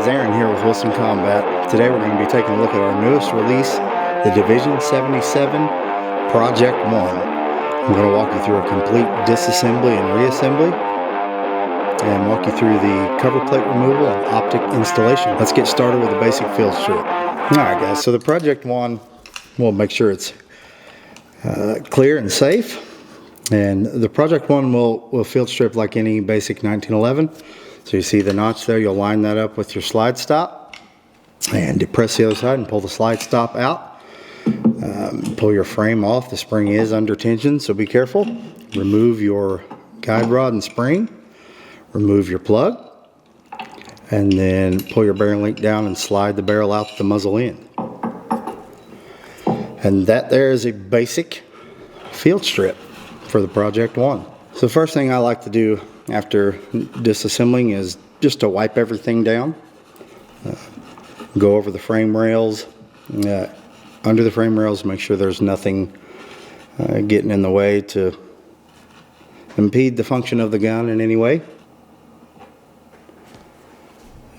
guys, Aaron here with Wilson Combat. Today we're going to be taking a look at our newest release, the Division 77 Project 1. I'm going to walk you through a complete disassembly and reassembly, and walk you through the cover plate removal and optic installation. Let's get started with the basic field strip. Alright guys, so the Project 1, we'll make sure it's clear and safe. And the Project 1 will field strip like any basic 1911. So you see the notch there, you'll line that up with your slide stop and depress the other side and pull the slide stop out. Pull your frame off. The spring is under tension, so be careful. Remove your guide rod and spring. Remove your plug. And then pull your bearing link down and slide the barrel out the muzzle end. And that there is a basic field strip for the Project 1. So the first thing I like to do after disassembling is just to wipe everything down. Go over the frame rails, under the frame rails, make sure there's nothing getting in the way to impede the function of the gun in any way.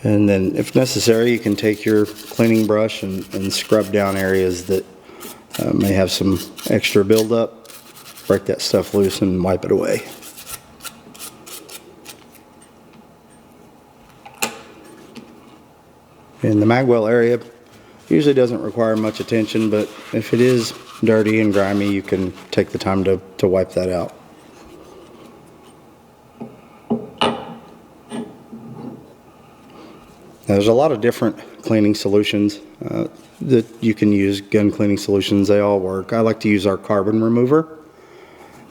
And then if necessary, you can take your cleaning brush and scrub down areas that may have some extra buildup. Break that stuff loose and wipe it away. In the magwell area, usually doesn't require much attention, but if it is dirty and grimy, you can take the time to wipe that out. Now, there's a lot of different cleaning solutions that you can use, gun cleaning solutions. They all work. I like to use our carbon remover.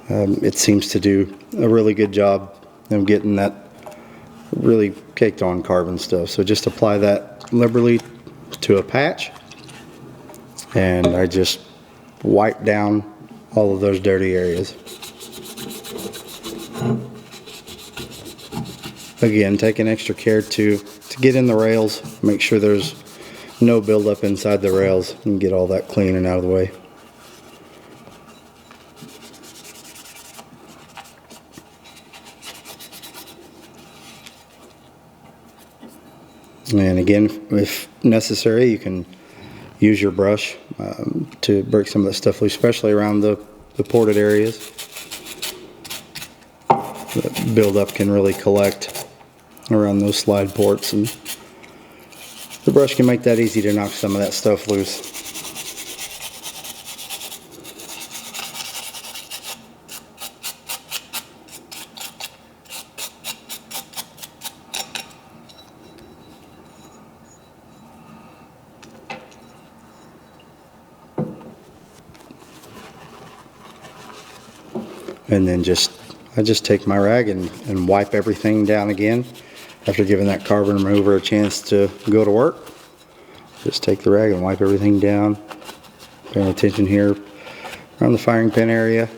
It seems to do a really good job of getting that really caked on carbon stuff. So just apply that liberally to a patch, and I just wipe down all of those dirty areas. Again, taking extra care to get in the rails, make sure there's no buildup inside the rails, and get all that clean and out of the way. And again, if necessary, you can use your brush to break some of that stuff loose, especially around the ported areas. The buildup can really collect around those slide ports, and the brush can make that easy to knock some of that stuff loose. And then I just take my rag and wipe everything down again after giving that carbon remover a chance to go to work. Just take the rag and wipe everything down. Paying attention here around the firing pin area,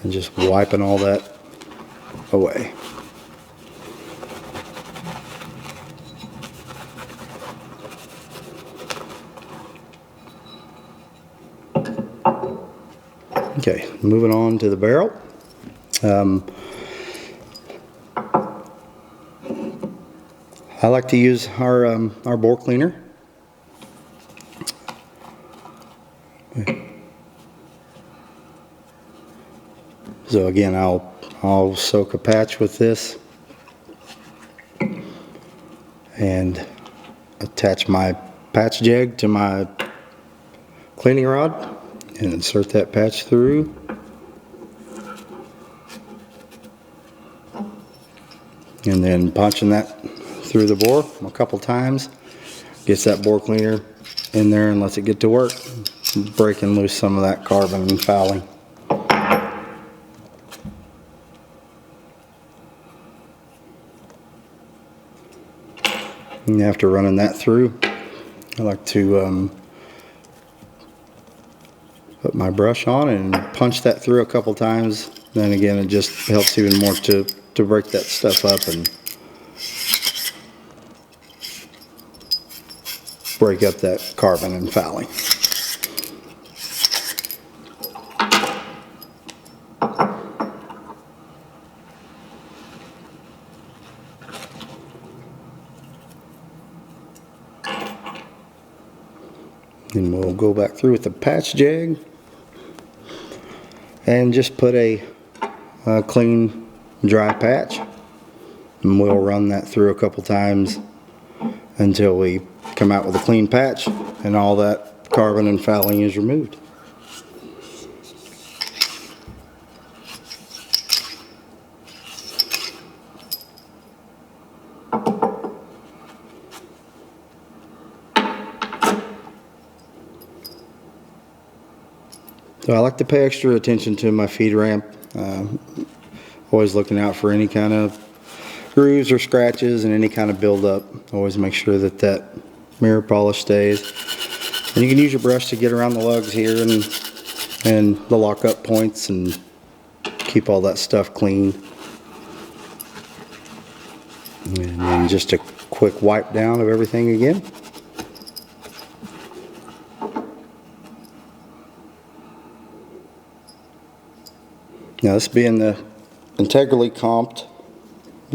and just wiping all that away. Okay, moving on to the barrel. I like to use our bore cleaner. So again, I'll soak a patch with this and attach my patch jag to my cleaning rod. And insert that patch through. And then punching that through the bore a couple times gets that bore cleaner in there and lets it get to work, breaking loose some of that carbon and fouling. And after running that through, I like to put my brush on and punch that through a couple times. Then again, it just helps even more to break that stuff up and break up that carbon and fouling. And we'll go back through with the patch jag and just put a clean dry patch, and we'll run that through a couple times until we come out with a clean patch and all that carbon and fouling is removed. So I like to pay extra attention to my feed ramp, always looking out for any kind of grooves or scratches and any kind of buildup. Always make sure that that mirror polish stays. And you can use your brush to get around the lugs here and the lockup points and keep all that stuff clean. And then just a quick wipe down of everything again. Now, this being the integrally comped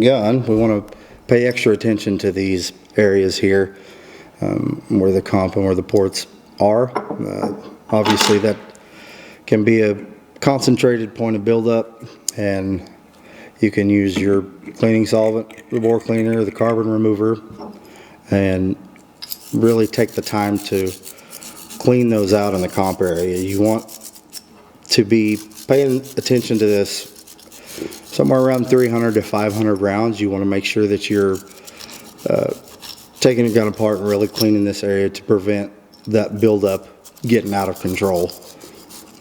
gun, we want to pay extra attention to these areas here where the comp and where the ports are. Obviously that can be a concentrated point of buildup, and you can use your cleaning solvent, the bore cleaner, the carbon remover, and really take the time to clean those out in the comp area. You want to be paying attention to this somewhere around 300 to 500 rounds. You want to make sure that you're taking the gun apart and really cleaning this area to prevent that buildup getting out of control.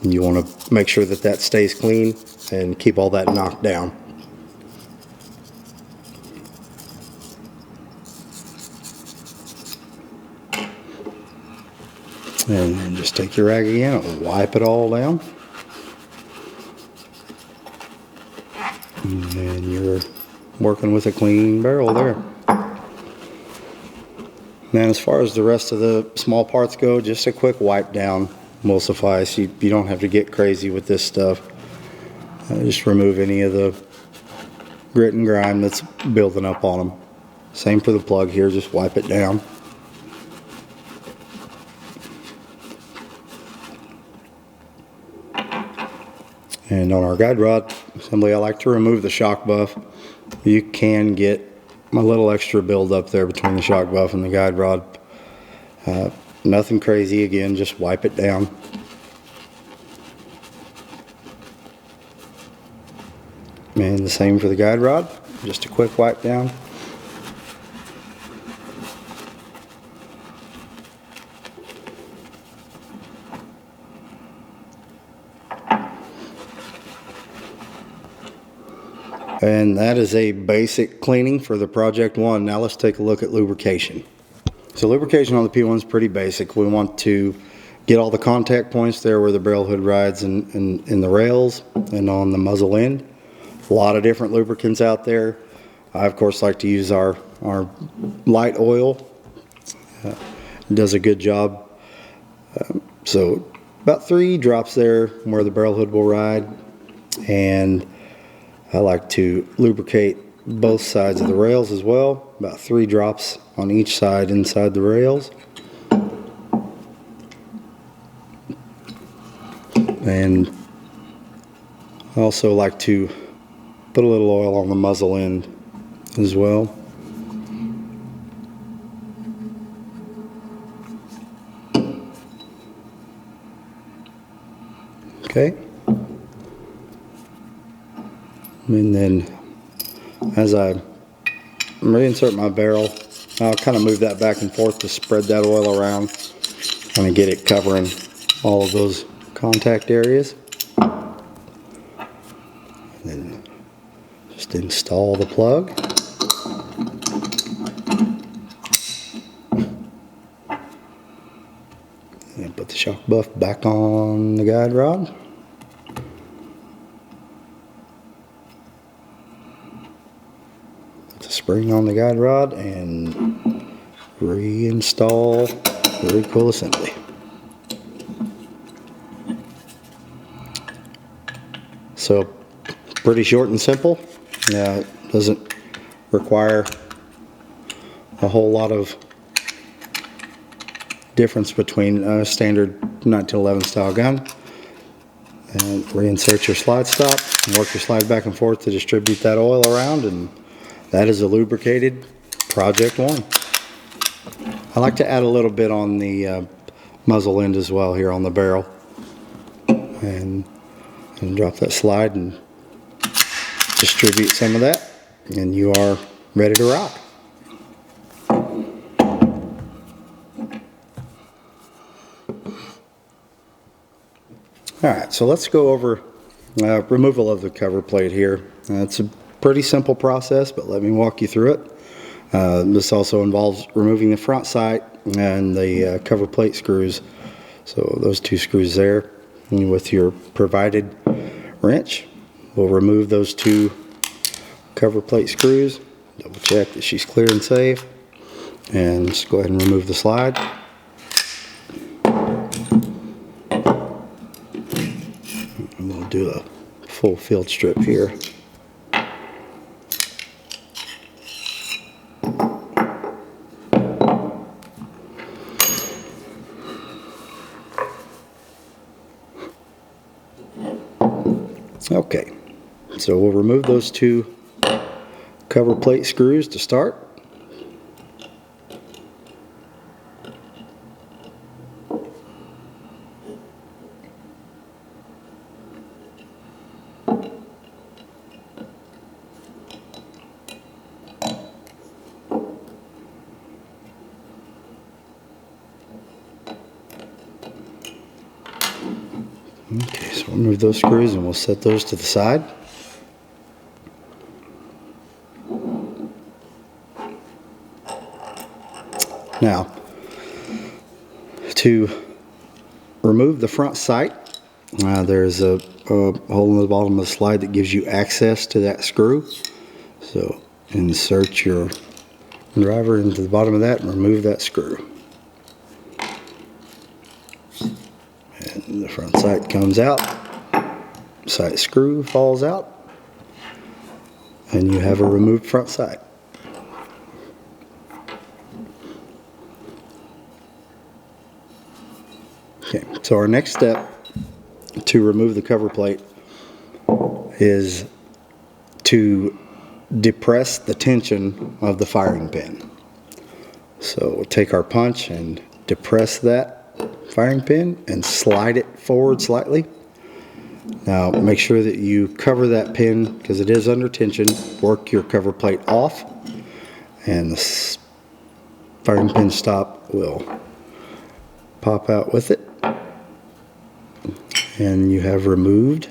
And you want to make sure that that stays clean and keep all that knocked down. And then just take your rag again and wipe it all down. And you're working with a clean barrel there. Now, as far as the rest of the small parts go, just a quick wipe down will suffice. You don't have to get crazy with this stuff. Just remove any of the grit and grime that's building up on them. Same for the plug here, just wipe it down. And on our guide rod assembly, I like to remove the shock buff. You can get a little extra build up there between the shock buff and the guide rod. Nothing crazy, again, just wipe it down. And the same for the guide rod, just a quick wipe down. And that is a basic cleaning for the Project 1. Now let's take a look at lubrication. So lubrication on the P1 is pretty basic. We want to get all the contact points there where the barrel hood rides and in the rails and on the muzzle end. A lot of different lubricants out there. I of course like to use our light oil. It does a good job. So about 3 drops there where the barrel hood will ride, and I like to lubricate both sides of the rails as well, about 3 drops on each side inside the rails. And I also like to put a little oil on the muzzle end as well. Okay. And then as I reinsert my barrel, I'll kind of move that back and forth to spread that oil around and get it covering all of those contact areas. And then just install the plug. And put the shock buff back on the guide rod. Spring on the guide rod and reinstall the recoil assembly. So pretty short and simple. It doesn't require a whole lot of difference between a standard 1911 style gun. And reinsert your slide stop and work your slide back and forth to distribute that oil around, and that is a lubricated Project 1. I like to add a little bit on the muzzle end as well here on the barrel, and drop that slide and distribute some of that, and you are ready to rock. Alright, so let's go over removal of the cover plate here. It's a pretty simple process, but let me walk you through it. This also involves removing the front sight and the cover plate screws. So those two screws there, and with your provided wrench, we'll remove those two cover plate screws. Double check that she's clear and safe, and just go ahead and remove the slide. And we'll do a full field strip here. Okay, so we'll remove those two cover plate screws to start. Okay, so we'll remove those screws and we'll set those to the side. Now, to remove the front sight, there's a hole in the bottom of the slide that gives you access to that screw. So insert your driver into the bottom of that and remove that screw. And the front sight comes out, sight screw falls out, and you have a removed front sight. Okay, so our next step to remove the cover plate is to depress the tension of the firing pin. So we'll take our punch and depress that firing pin and slide it forward slightly. Now make sure that you cover that pin because it is under tension. Work your cover plate off and the firing pin stop will pop out with it, and you have removed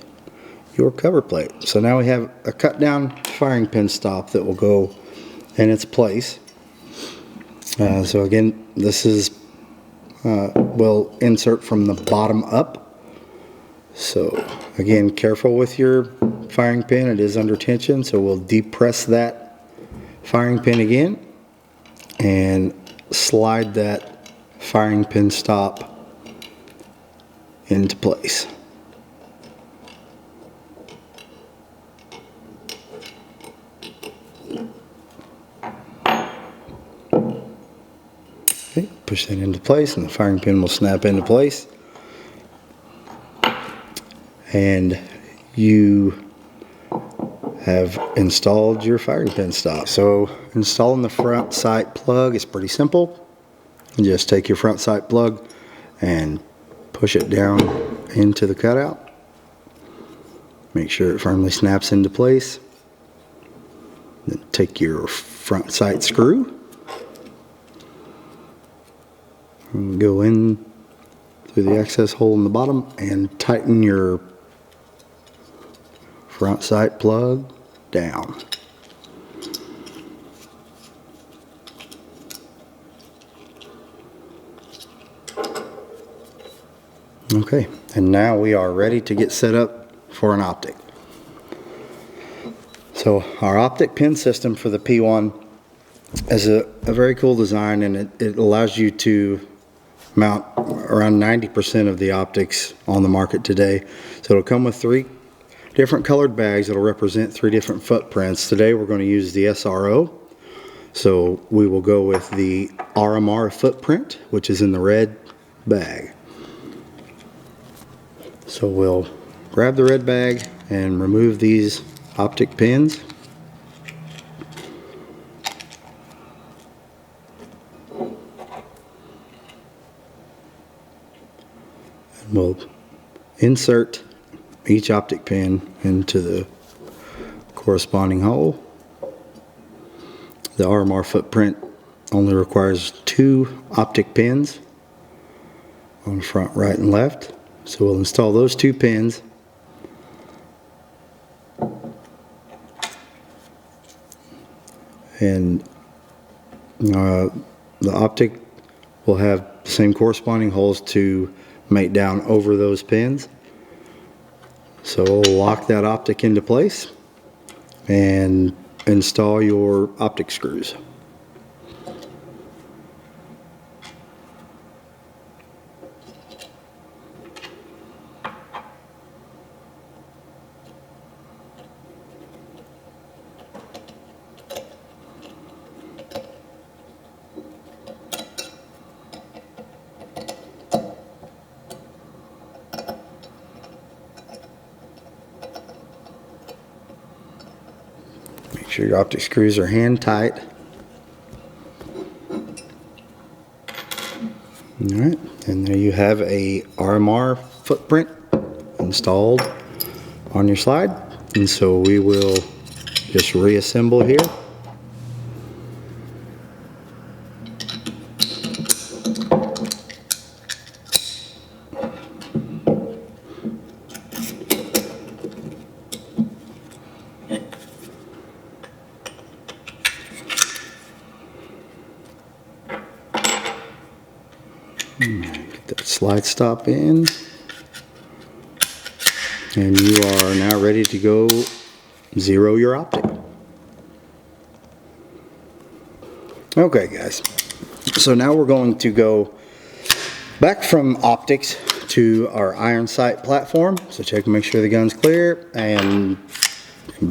your cover plate. So now we have a cut down firing pin stop that will go in its place. So again, this is will insert from the bottom up. So again, careful with your firing pin, it is under tension, so we'll depress that firing pin again and slide that firing pin stop into place. Okay, push that into place and the firing pin will snap into place. And you have installed your firing pin stop. So installing the front sight plug is pretty simple. You just take your front sight plug and push it down into the cutout. Make sure it firmly snaps into place. Then take your front sight screw and go in through the access hole in the bottom and tighten your front sight plug down. Okay, and now we are ready to get set up for an optic. So our optic pin system for the P1 is a very cool design, and it allows you to mount around 90% of the optics on the market today. So it'll come with 3 different colored bags that'll represent 3 different footprints. Today we're going to use the SRO. So we will go with the RMR footprint, which is in the red bag. So we'll grab the red bag and remove these optic pins. And we'll insert each optic pin into the corresponding hole. The RMR footprint only requires 2 optic pins on the front, right, and left. So we'll install those 2 pins. And the optic will have the same corresponding holes to mate down over those pins. So we'll lock that optic into place and install your optic screws. Make sure your optic screws are hand tight. Alright, and there you have a RMR footprint installed on your slide. And so we will just reassemble here. Get that slide stop in, and you are now ready to go zero your optic. Okay guys, so now we're going to go back from optics to our iron sight platform. So check and make sure the gun's clear, and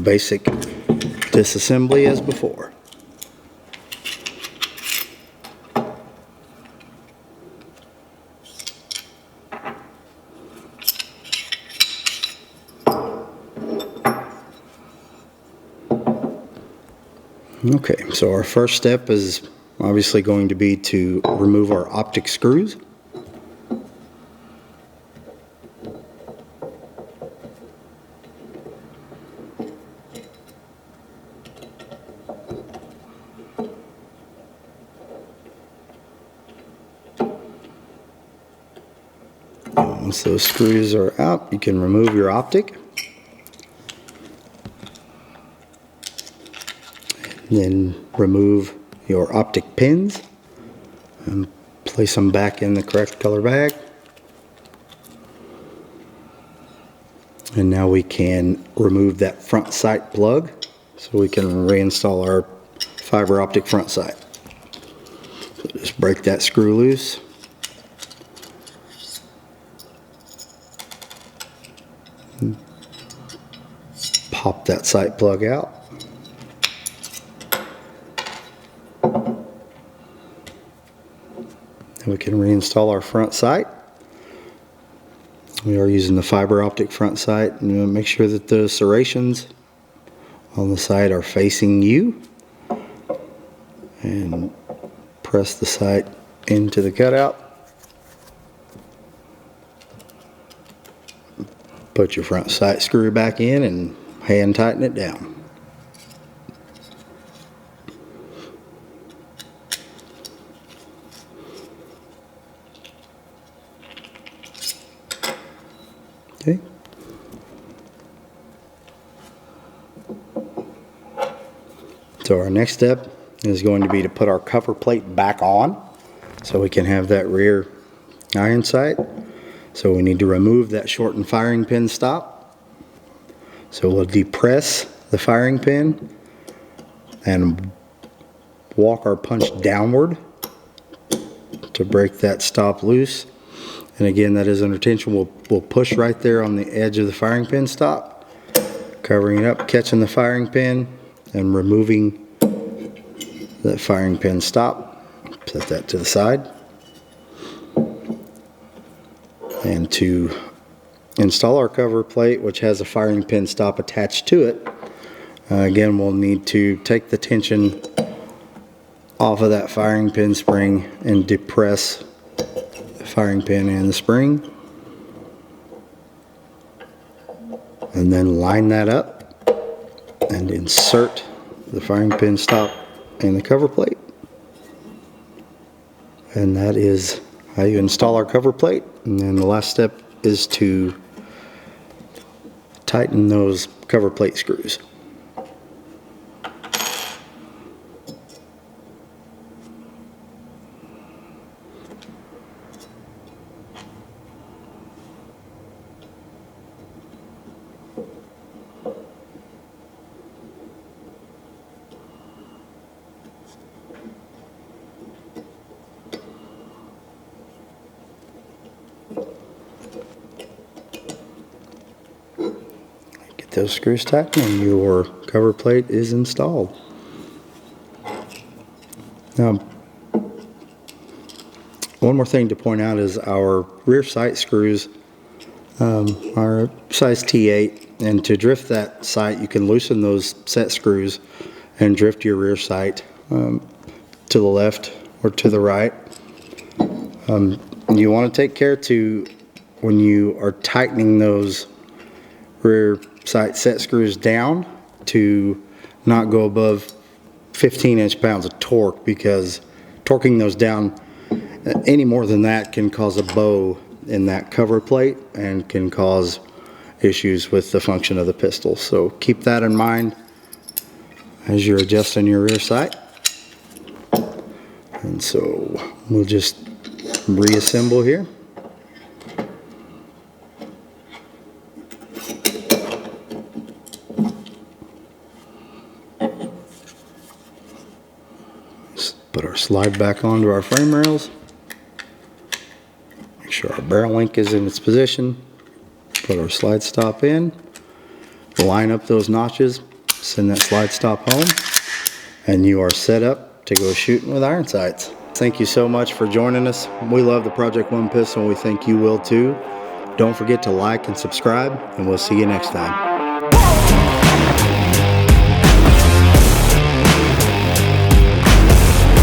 basic disassembly as before. Okay, so our first step is obviously going to be to remove our optic screws. Once those screws are out, you can remove your optic. Then remove your optic pins and place them back in the correct color bag. And now we can remove that front sight plug so we can reinstall our fiber optic front sight. So just break that screw loose. Pop that sight plug out. We can reinstall our front sight. We are using the fiber optic front sight, and make sure that the serrations on the sight are facing you, and press the sight into the cutout. Put your front sight screw back in and hand tighten it down. Okay. So our next step is going to be to put our cover plate back on so we can have that rear iron sight. So we need to remove that shortened firing pin stop. So we'll depress the firing pin and walk our punch downward to break that stop loose. And again, that is under tension. We'll push right there on the edge of the firing pin stop, covering it up, catching the firing pin, and removing that firing pin stop, set that to the side. And to install our cover plate, which has a firing pin stop attached to it, again, we'll need to take the tension off of that firing pin spring and depress the firing pin and the spring, and then line that up and insert the firing pin stop in the cover plate. And that is how you install our cover plate. And then the last step is to tighten those cover plate screws. Get those screws tightened and your cover plate is installed. Now, one more thing to point out is our rear sight screws are size T8, and to drift that sight you can loosen those set screws and drift your rear sight to the left or to the right. You want to take care to, when you are tightening those rear sight set screws down, to not go above 15 inch-pounds of torque, because torquing those down any more than that can cause a bow in that cover plate and can cause issues with the function of the pistol. So keep that in mind as you're adjusting your rear sight. And so we'll just reassemble here. Put our slide back onto our frame rails. Make sure our barrel link is in its position. Put our slide stop in. Line up those notches. Send that slide stop home. And you are set up to go shooting with iron sights. Thank you so much for joining us. We love the Project One pistol. We think you will too. Don't forget to like and subscribe, and we'll see you next time.